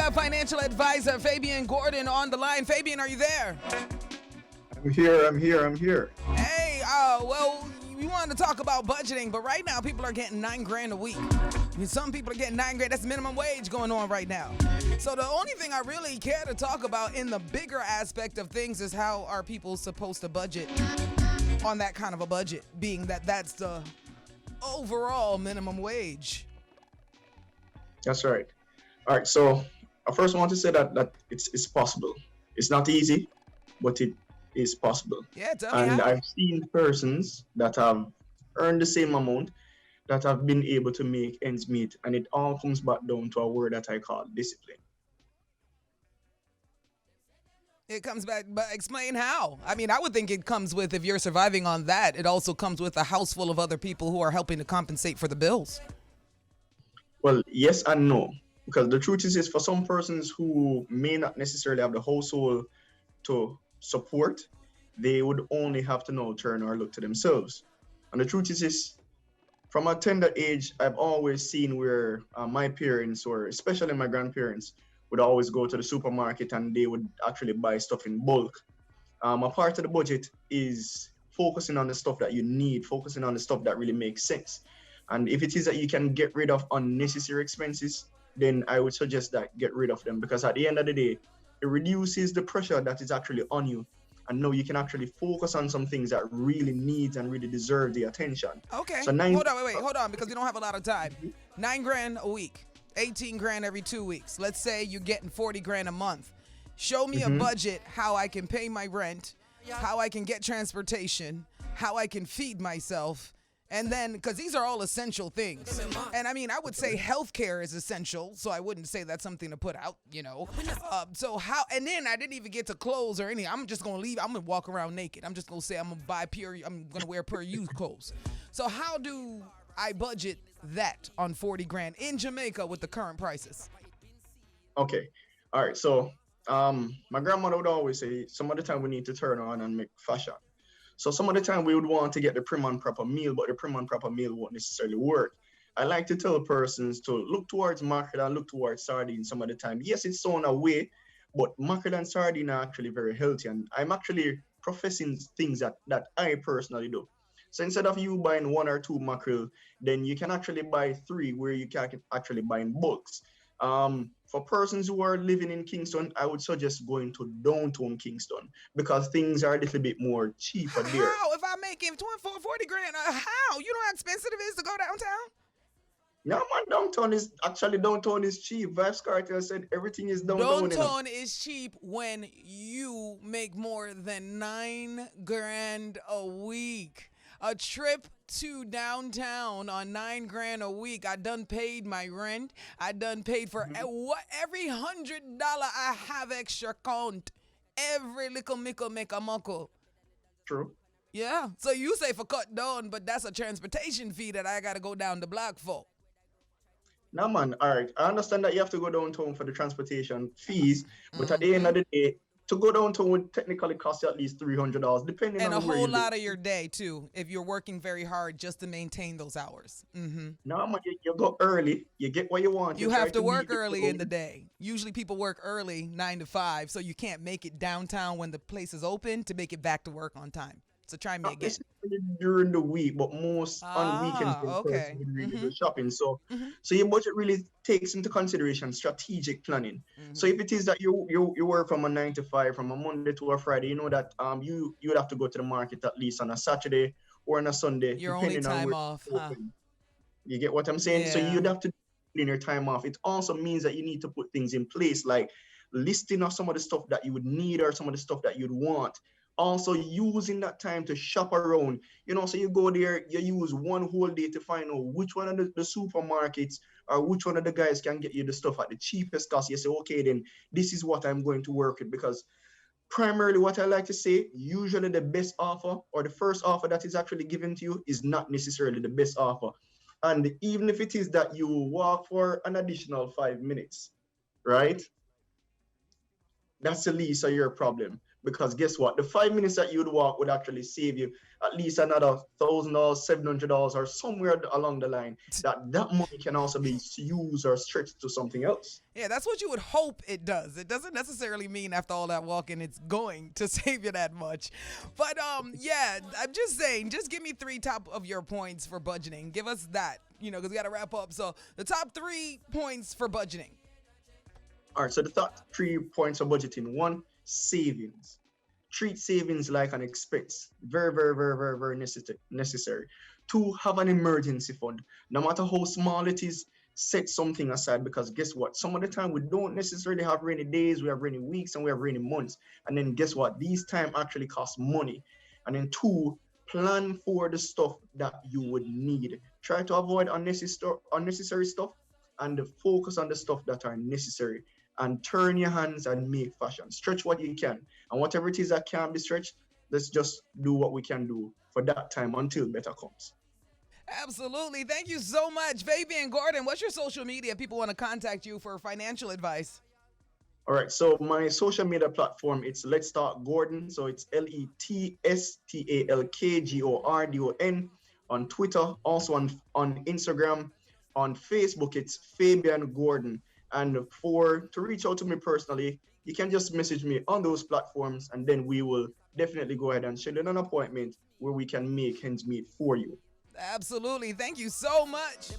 have financial advisor Fabian Gordon on the line. Fabian, are you there? I'm here. Hey, well, we wanted to talk about budgeting, but right now people are getting $9,000 a week. I mean, some people are getting $9,000. That's minimum wage going on right now. So the only thing I really care to talk about in the bigger aspect of things is how are people supposed to budget on that kind of a budget, being that that's the overall minimum wage. That's right. All right. So I first want to say that it's possible. It's not easy, but it is possible. Yeah, tell me And how. I've seen persons that have earned the same amount that have been able to make ends meet, and it all comes back down to a word that I call discipline. It comes back, but explain how. I mean, I would think it comes with, if you're surviving on that, it also comes with a house full of other people who are helping to compensate for the bills. Well, yes and no, because the truth is for some persons who may not necessarily have the household to support, they would only have to now turn or look to themselves. And the truth is from a tender age, I've always seen where my parents, or especially my grandparents, would always go to the supermarket and they would actually buy stuff in bulk. A part of the budget is focusing on the stuff that you need, focusing on the stuff that really makes sense. And if it is that you can get rid of unnecessary expenses, then I would suggest that get rid of them, because at the end of the day, it reduces the pressure that is actually on you. And now you can actually focus on some things that really needs and really deserve the attention. Okay. So Hold on, because we don't have a lot of time. $9,000 a week, $18,000 every 2 weeks. Let's say you're getting $40,000 a month. Show me a budget how I can pay my rent, how I can get transportation, how I can feed myself. And then, because these are all essential things. And I mean, I would say healthcare is essential, so I wouldn't say that's something to put out, you know. So how, and then I didn't even get to clothes or anything. I'm just going to leave. I'm going to walk around naked. I'm just going to say I'm going to wear pure used clothes. So how do I budget that on $40,000 in Jamaica with the current prices? Okay. All right. So my grandmother would always say some of the time we need to turn on and make fashion. So some of the time we would want to get the prim and proper meal, but the prim and proper meal won't necessarily work. I like to tell persons to look towards mackerel and look towards sardine some of the time. Yes, it's on a way, but mackerel and sardine are actually very healthy. And I'm actually professing things that I personally do. So instead of you buying one or two mackerel, then you can actually buy three, where you can actually buy in bulks. For persons who are living in Kingston, I would suggest going to downtown Kingston, because things are a little bit more cheaper there. How? If I'm making $40,000, how? You know how expensive it is to go downtown? No, man, downtown is cheap. Vibes Cartel said everything is downtown. Downtown is cheap when you make more than $9,000 a week. A trip to downtown on $9,000 a week. I done paid my rent. I done paid for every $100 I have extra count. Every little mickle make a muckle. True. Yeah. So you say for cut down, but that's a transportation fee that I gotta go down the block for. No, man. All right. I understand that you have to go downtown for the transportation fees, but at the end of the day, to go downtown would technically cost you at least $300, depending And on a where you whole live. lot of your day too, if you're working very hard just to maintain those hours. No, man, you go early, you get what you want. You try have to work meet the early goal. in the day. Usually people work early, 9 to 5, so you can't make it downtown when the place is open to make it back to work on time. So try me again. Especially during the week, but most on weekends when Okay. person really do shopping. So your budget really takes into consideration strategic planning. So if it is that you work from a 9 to 5, from a Monday to a Friday, you know that you would have to go to the market at least on a Saturday or on a Sunday, Your only depending on time where off, it's huh? open. You get what I'm saying? So Yeah. you'd have to in your time off. It also means that you need to put things in place, like listing of some of the stuff that you would need or some of the stuff that you'd want. Also using that time to shop around, so you go there, you use one whole day to find out which one of the supermarkets or which one of the guys can get you the stuff at the cheapest cost. You say, okay, then this is what I'm going to work with, because primarily what I like to say, usually the best offer or the first offer that is actually given to you is not necessarily the best offer. And even if it is that you walk for an additional 5 minutes, right? That's the least of your problem. Because guess what? The 5 minutes that you'd walk would actually save you at least another $1,000, $700, or somewhere along the line. That money can also be used or stretched to something else. Yeah, that's what you would hope it does. It doesn't necessarily mean after all that walking it's going to save you that much. But yeah, I'm just saying, just give me three top of your points for budgeting. Give us that, because we got to wrap up. So the top 3 points for budgeting. All right, so the top 3 points of budgeting: one, savings. Treat savings like an expense. Very, very, very, very, very necessary. Two, have an emergency fund. No matter how small it is, set something aside, because guess what? Some of the time we don't necessarily have rainy days, we have rainy weeks, and we have rainy months. And then guess what? These time actually cost money. And then two, plan for the stuff that you would need. Try to avoid unnecessary stuff and focus on the stuff that are necessary, and turn your hands and make fashion. Stretch what you can. And whatever it is that can be stretched, let's just do what we can do for that time until better comes. Absolutely. Thank you so much. Fabian Gordon, what's your social media? People want to contact you for financial advice. All right, so my social media platform, it's Let's Talk Gordon. So it's LETSTALKGORDON on Twitter, also on Instagram. On Facebook, it's Fabian Gordon. And to reach out to me personally, you can just message me on those platforms, and then we will definitely go ahead and schedule an appointment where we can make ends meet for you. Absolutely. Thank you so much.